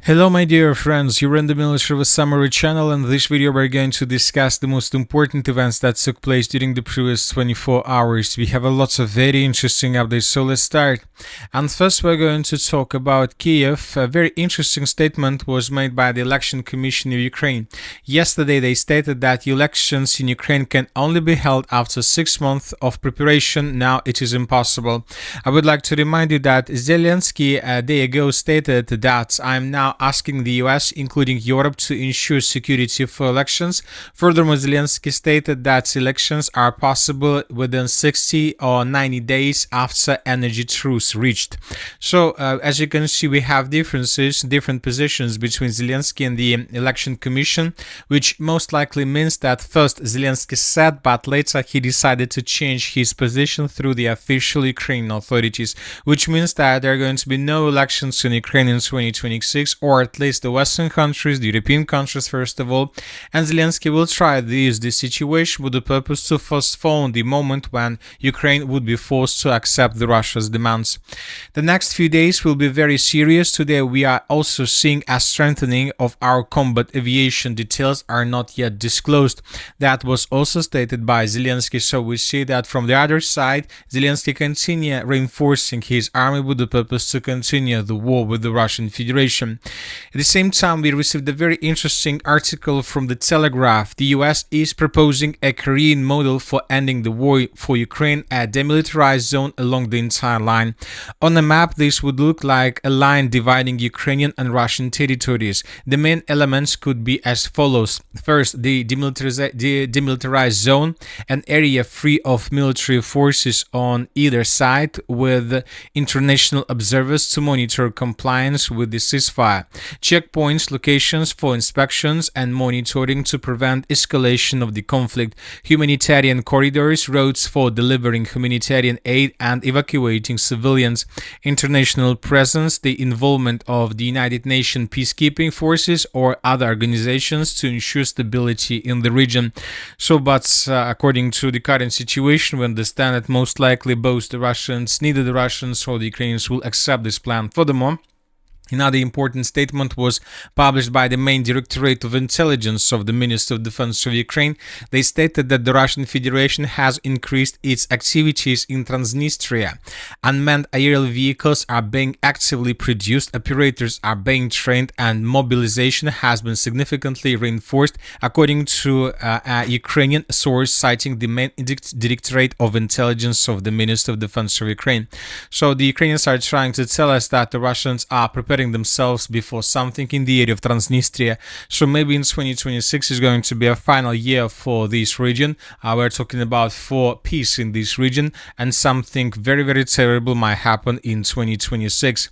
Hello my dear friends, you're in the Military Summary channel, and in this video we're going to discuss the most important events that took place during the previous 24 hours. We have a lot of very interesting updates, so let's start. And first we're going to talk about Kiev. A very interesting statement was made by the Election Commission of Ukraine. Yesterday they stated that elections in Ukraine can only be held after 6 months of preparation. Now it is impossible. I would like to remind you that Zelensky a day ago stated that I'm now asking the US, including Europe, to ensure security for elections. Furthermore, Zelensky stated that elections are possible within 60 or 90 days after energy truce reached. So, as you can see, we have different positions between Zelensky and the Election Commission, which most likely means that first Zelensky said, but later he decided to change his position through the official Ukrainian authorities, which means that there are going to be no elections in Ukraine in 2026, or at least the Western countries, the European countries first of all, and Zelensky will try to use this situation with the purpose to postpone the moment when Ukraine would be forced to accept the Russia's demands. The next few days will be very serious. Today we are also seeing a strengthening of our combat aviation. Details are not yet disclosed. That was also stated by Zelensky, so we see that from the other side, Zelensky continue reinforcing his army with the purpose to continue the war with the Russian Federation. At the same time, we received a very interesting article from the Telegraph. The US is proposing a Korean model for ending the war for Ukraine, a demilitarized zone along the entire line. On a map, this would look like a line dividing Ukrainian and Russian territories. The main elements could be as follows. First, the demilitarized zone, an area free of military forces on either side, with international observers to monitor compliance with the ceasefire. Checkpoints, locations for inspections and monitoring to prevent escalation of the conflict. Humanitarian corridors, roads for delivering humanitarian aid and evacuating civilians. International presence, the involvement of the United Nations peacekeeping forces or other organizations to ensure stability in the region. So, but according to the current situation, we understand that most likely both the Russians, neither the Russians or the Ukrainians will accept this plan. Furthermore, another important statement was published by the main Directorate of Intelligence of the Ministry of Defense of Ukraine. They stated that the Russian Federation has increased its activities in Transnistria. Unmanned aerial vehicles are being actively produced, operators are being trained, and mobilization has been significantly reinforced, according to a Ukrainian source citing the main Directorate of Intelligence of the Ministry of Defense of Ukraine. So the Ukrainians are trying to tell us that the Russians are preparing themselves before something in the area of Transnistria. So maybe in 2026 is going to be a final year for this region. We're talking about for peace in this region, and something very, very terrible might happen in 2026.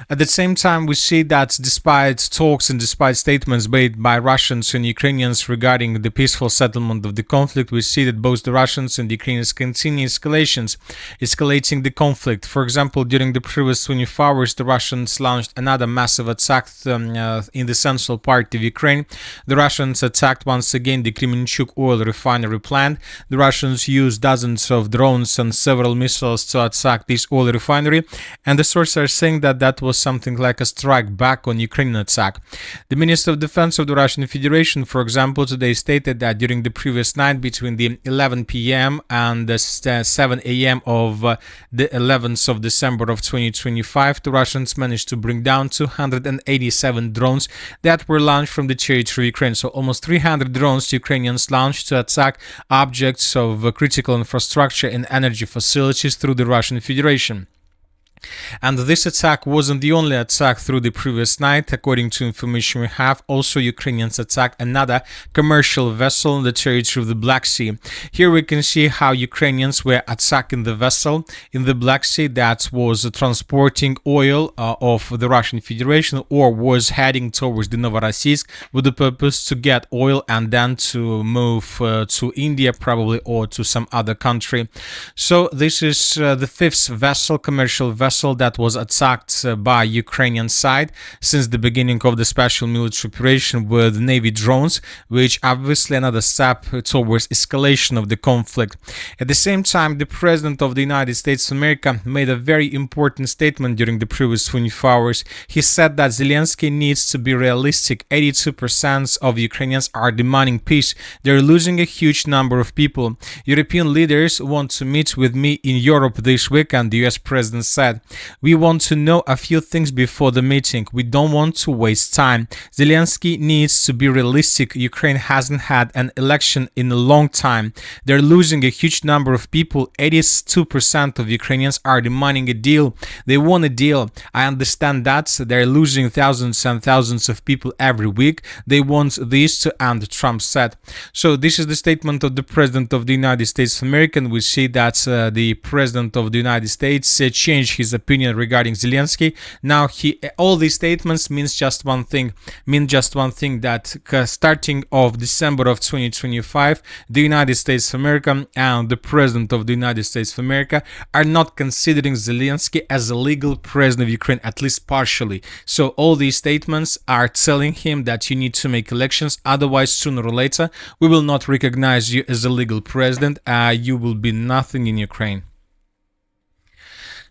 At the same time, we see that despite talks and despite statements made by Russians and Ukrainians regarding the peaceful settlement of the conflict, we see that both the Russians and the Ukrainians continue escalating the conflict. For example, during the previous 24 hours, the Russians launched another massive attack in the central part of Ukraine. The Russians attacked once again the Kremenchuk oil refinery plant. The Russians used dozens of drones and several missiles to attack this oil refinery, and the sources are saying that that was something like a strike back on Ukrainian attack. The Minister of Defense of the Russian Federation, for example, today stated that during the previous night between the 11 p.m. and the 7 a.m. of the 11th of December of 2025, the Russians managed to bring down 287 drones that were launched from the territory of Ukraine. So almost 300 drones Ukrainians launched to attack objects of critical infrastructure and energy facilities through the Russian Federation. And this attack wasn't the only attack through the previous night. According to information we have, also Ukrainians attacked another commercial vessel in the territory of the Black Sea. Here we can see how Ukrainians were attacking the vessel in the Black Sea that was transporting oil of the Russian Federation, or was heading towards the Novorossiysk with the purpose to get oil and then to move to India probably, or to some other country. So this is the fifth vessel, commercial vessel vessel that was attacked by Ukrainian side since the beginning of the special military operation with Navy drones, which obviously another step towards escalation of the conflict. At the same time, the President of the United States of America made a very important statement during the previous 24 hours. He said that Zelensky needs to be realistic. 82% of Ukrainians are demanding peace. They're losing a huge number of people. European leaders want to meet with me in Europe this weekend, the US President said. We want to know a few things before the meeting. We don't want to waste time. Zelensky needs to be realistic. Ukraine hasn't had an election in a long time. They're losing a huge number of people. 82% of Ukrainians are demanding a deal. They want a deal. I understand that. They're losing thousands and thousands of people every week. They want this to end, Trump said. So this is the statement of the President of the United States of America. We see that the President of the United States changed his opinion regarding Zelensky. Now all these statements means just one thing. That starting of December of 2025, the United States of America and the President of the United States of America are not considering Zelensky as a legal president of Ukraine, at least partially. So all these statements are telling him that you need to make elections, otherwise sooner or later we will not recognize you as a legal president. You will be nothing in Ukraine.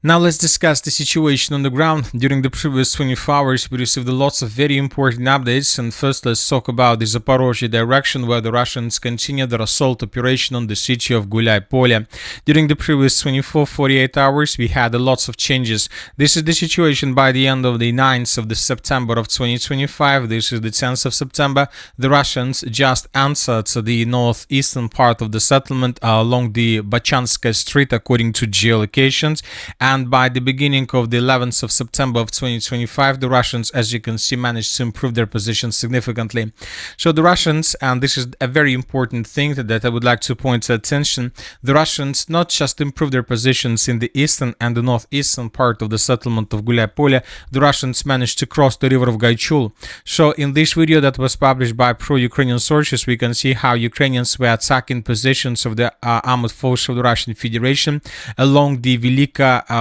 Now let's discuss the situation on the ground. During the previous 24 hours, we received lots of very important updates. And first, let's talk about the Zaporozhye direction, where the Russians continue their assault operation on the city of Gulay-Polye. During the previous 48 hours, we had lots of changes. This is the situation by the end of the 9th of September of 2025. This is the 10th of September. The Russians just entered the northeastern part of the settlement along the Bachanskaya Street, according to geolocations. And by the beginning of the 11th of September of 2025, the Russians, as you can see, managed to improve their position significantly. So the Russians, and this is a very important thing that I would like to point to attention, the Russians not just improved their positions in the eastern and the northeastern part of the settlement of Gulay-Polye, the Russians managed to cross the river of Gaichul. So in this video that was published by pro-Ukrainian sources, we can see how Ukrainians were attacking positions of the armed forces of the Russian Federation along the Velika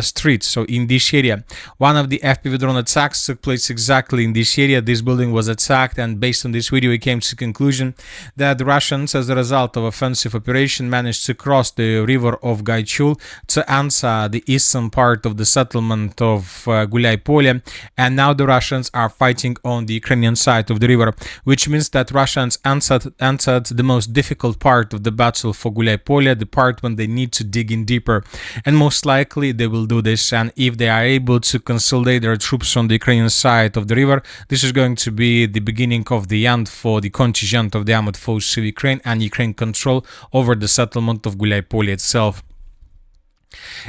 Street, so in this area. One of the FPV drone attacks took place exactly in this area. This building was attacked, and based on this video we came to the conclusion that the Russians, as a result of offensive operation, managed to cross the river of Gaichul to enter the eastern part of the settlement of Gulay-Polye, and now the Russians are fighting on the Ukrainian side of the river, which means that Russians entered the most difficult part of the battle for Gulay-Polye, the part when they need to dig in deeper. And most likely they will do this, and if they are able to consolidate their troops on the Ukrainian side of the river, this is going to be the beginning of the end for the contingent of the armed forces of Ukraine and Ukraine control over the settlement of Gulay-Polye itself.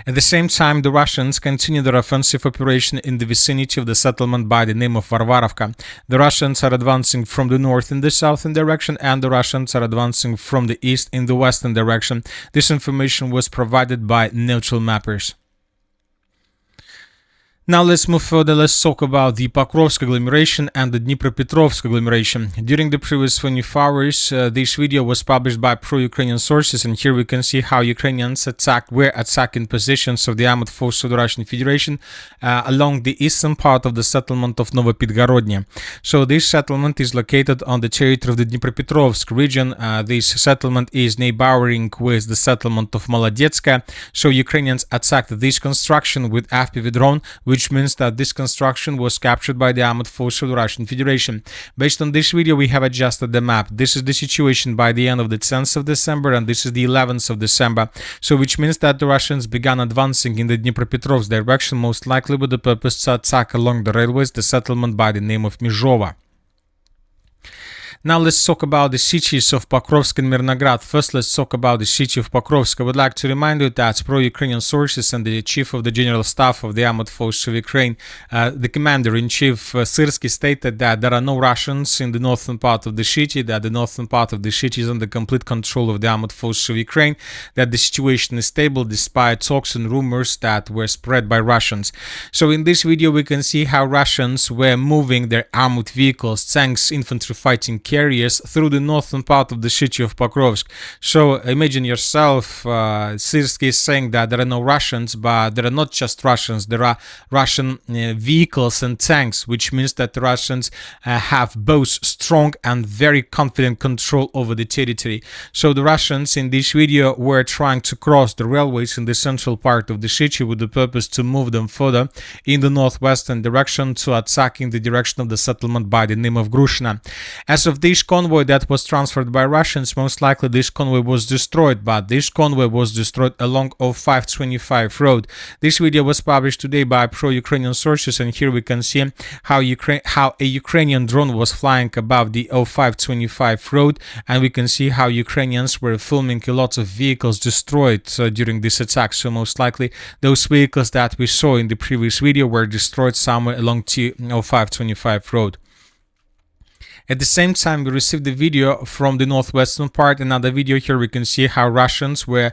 At the same time, the Russians continue their offensive operation in the vicinity of the settlement by the name of Varvarovka. The Russians are advancing from the north in the southern direction, and the Russians are advancing from the east in the western direction. This information was provided by neutral mappers. Now let's move further. Let's talk about the Pokrovsk agglomeration and the Dnipropetrovsk agglomeration. During the previous 24 hours, this video was published by pro-Ukrainian sources, and here we can see how Ukrainians were attacking positions of the armed forces of the Russian Federation along the eastern part of the settlement of Novopidgorodny. So this settlement is located on the territory of the Dnipropetrovsk region. This settlement is neighboring with the settlement of Molodetska. So Ukrainians attacked this construction with FPV drone, which means that this construction was captured by the armed forces of the Russian Federation. Based on this video, we have adjusted the map. This is the situation by the end of the 10th of December, and this is the 11th of December. So which means that the Russians began advancing in the Dnipropetrovsk direction, most likely with the purpose to attack along the railways the settlement by the name of Mizhova. Now let's talk about the cities of Pokrovsk and Mirnograd. First, let's talk about the city of Pokrovsk. I would like to remind you that pro-Ukrainian sources and the chief of the general staff of the armed forces of Ukraine, the commander-in-chief Siversk, stated that there are no Russians in the northern part of the city, that the northern part of the city is under complete control of the armed forces of Ukraine, that the situation is stable despite talks and rumors that were spread by Russians. So in this video we can see how Russians were moving their armored vehicles, tanks, infantry fighting carriers through the northern part of the city of Pokrovsk. So imagine yourself, Siversk is saying that there are no Russians, but there are not just Russians, there are Russian vehicles and tanks, which means that the Russians have both strong and very confident control over the territory. So the Russians in this video were trying to cross the railways in the central part of the city with the purpose to move them further in the northwestern direction to attacking the direction of the settlement by the name of Grushna. As of this convoy that was transferred by Russians, most likely this convoy was destroyed, but this convoy was destroyed along 0525 road. This video was published today by pro-Ukrainian sources, and here we can see how a Ukrainian drone was flying above the 0525 road, and we can see how Ukrainians were filming a lot of vehicles destroyed during this attack. So most likely those vehicles that we saw in the previous video were destroyed somewhere along the 0525 road. At the same time, we received a video from the northwestern part. Another video here we can see how Russians were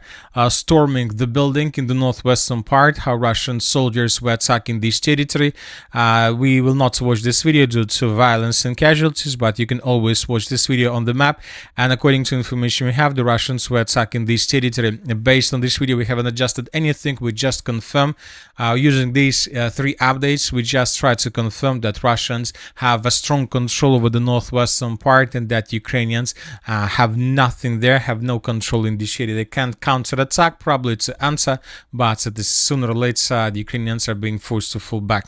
storming the building in the northwestern part, how Russian soldiers were attacking this territory. We will not watch this video due to violence and casualties, but you can always watch this video on the map. And according to information we have, the Russians were attacking this territory. Based on this video, we haven't adjusted anything. We just confirm using these 3 updates. We just try to confirm that Russians have a strong control over the northwestern part and that Ukrainians have nothing there, have no control in this area. They can't counterattack, probably it's an answer, but sooner or later the Ukrainians are being forced to fall back.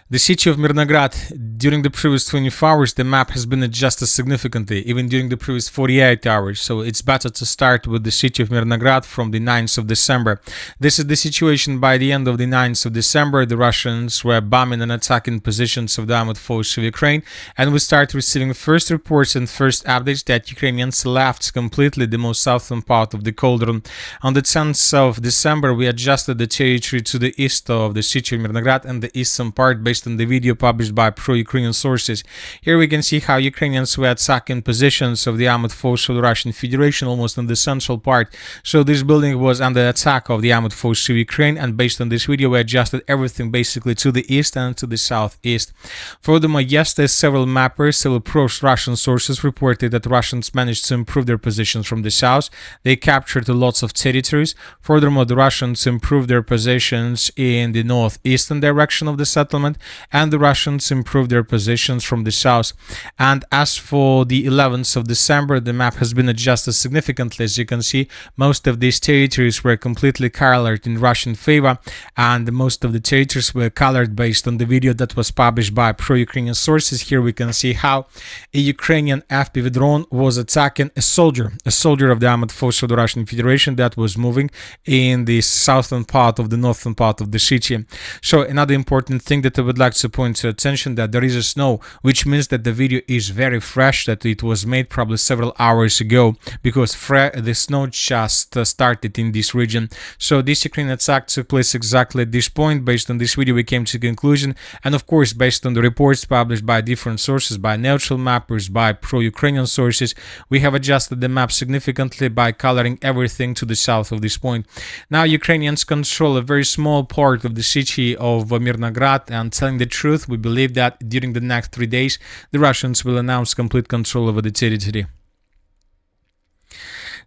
The city of Mirnograd, during the previous 24 hours, the map has been adjusted significantly, even during the previous 48 hours. So it's better to start with the city of Mirnograd from the 9th of December. This is the situation by the end of the 9th of December. The Russians were bombing and attacking positions of the armed forces of Ukraine, and we start receiving first reports and first updates that Ukrainians left completely the most southern part of the cauldron. On the 10th of December, we adjusted the territory to the east of the city of Mirnograd and the eastern part based on the video published by pro-Ukrainian sources. Here we can see how Ukrainians were attacking positions of the armed forces of the Russian Federation almost in the central part. So this building was under attack of the armed forces of Ukraine, and based on this video we adjusted everything basically to the east and to the southeast. Furthermore, yesterday several mappers, several pro-Russian sources reported that Russians managed to improve their positions from the south. They captured lots of territories. Furthermore, the Russians improved their positions in the northeastern direction of the settlement, and the Russians improved their positions from the south. And as for the 11th of December, the map has been adjusted significantly. As you can see, most of these territories were completely colored in Russian favor, and most of the territories were colored based on the video that was published by pro-Ukrainian sources. Here we can see how a Ukrainian FPV drone was attacking a soldier of the armed forces of the Russian Federation that was moving in the southern part of the northern part of the city. So another important thing that I would like to point to attention, that there is a snow, which means that the video is very fresh, that it was made probably several hours ago, because the snow just started in this region. So this Ukrainian attack took place exactly at this point. Based on this video we came to a conclusion, and of course based on the reports published by different sources, by neutral mappers, by pro-Ukrainian sources, we have adjusted the map significantly by coloring everything to the south of this point. Now Ukrainians control a very small part of the city of Mirnograd, and telling the truth, we believe that during the next 3 days the Russians will announce complete control over the territory.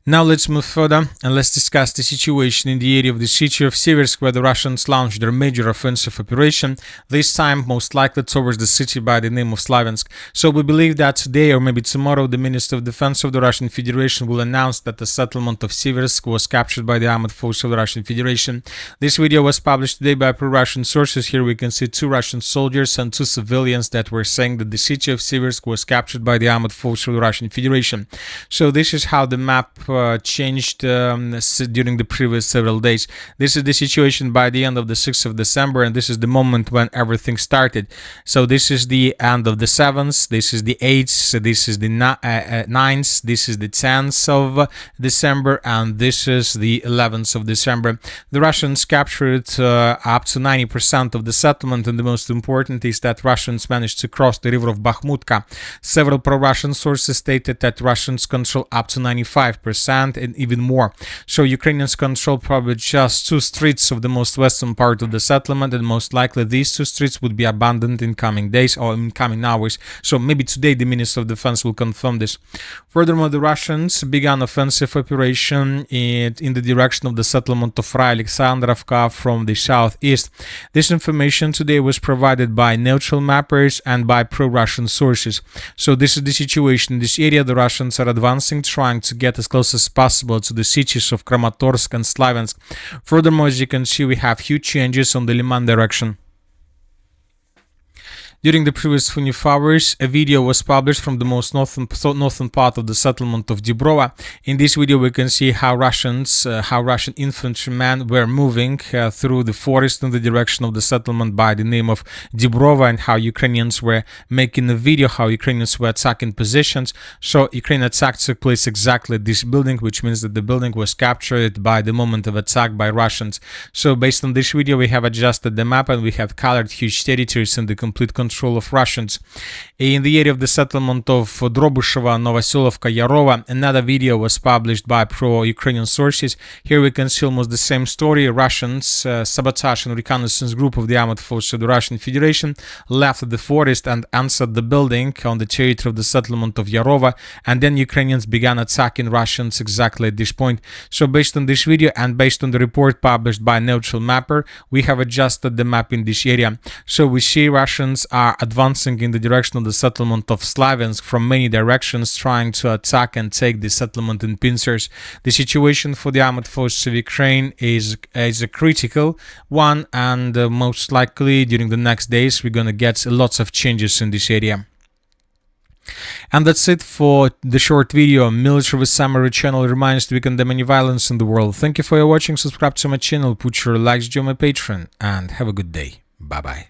Now let's move further and let's discuss the situation in the area of the city of Siversk, where the Russians launched their major offensive operation, this time most likely towards the city by the name of Slaviansk. So we believe that today or maybe tomorrow the Minister of Defense of the Russian Federation will announce that the settlement of Siversk was captured by the armed forces of the Russian Federation. This video was published today by pro-Russian sources. Here we can see 2 Russian soldiers and 2 civilians that were saying that the city of Siversk was captured by the armed forces of the Russian Federation. So this is how the map changed during the previous several days. This is the situation by the end of the 6th of December, and this is the moment when everything started. So this is the end of the 7th, this is the 8th, this is the 9th, this is the 10th of December, and this is the 11th of December. The Russians captured up to 90% of the settlement, and the most important is that Russians managed to cross the river of Bakhmutka. Several pro-Russian sources stated that Russians control up to 95% 50% and even more. So Ukrainians control probably just 2 streets of the most western part of the settlement, and most likely these 2 streets would be abandoned in coming days or in coming hours. So maybe today the Minister of Defense will confirm this. Furthermore, the Russians began offensive operation in the direction of the settlement of Alexandrovka from the southeast. This information today was provided by neutral mappers and by pro-Russian sources. So this is the situation in this area. The Russians are advancing, trying to get as close as possible to the cities of Kramatorsk and Slaviansk. Furthermore, as you can see, we have huge changes on the Liman direction. During the previous 24 hours, a video was published from the most northern part of the settlement of Dibrova. In this video, we can see how Russian infantrymen were moving through the forest in the direction of the settlement by the name of Dibrova, and how Ukrainians were making a video how Ukrainians were attacking positions. So Ukrainian attack took place exactly at this building, which means that the building was captured by the moment of attack by Russians. So based on this video, we have adjusted the map and we have colored huge territories in the complete control of Russians. In the area of the settlement of Drobышevo, Novoselovka, Yarova, another video was published by pro-Ukrainian sources. Here we can see almost the same story. Russians, sabotage and reconnaissance group of the armed forces of the Russian Federation left the forest and entered the building on the territory of the settlement of Yarova, and then Ukrainians began attacking Russians exactly at this point. So based on this video and based on the report published by Neutral Mapper, we have adjusted the map in this area. So we see Russians are advancing in the direction of the settlement of Slaviansk from many directions, trying to attack and take the settlement in pincers. The situation for the armed forces of Ukraine is a critical one, and most likely during the next days we're going to get lots of changes in this area. And that's it for the short video. Military Summary channel reminds to we condemn any violence in the world. Thank you for your watching. Subscribe to my channel, put your likes, join my Patreon, and have a good day. Bye bye.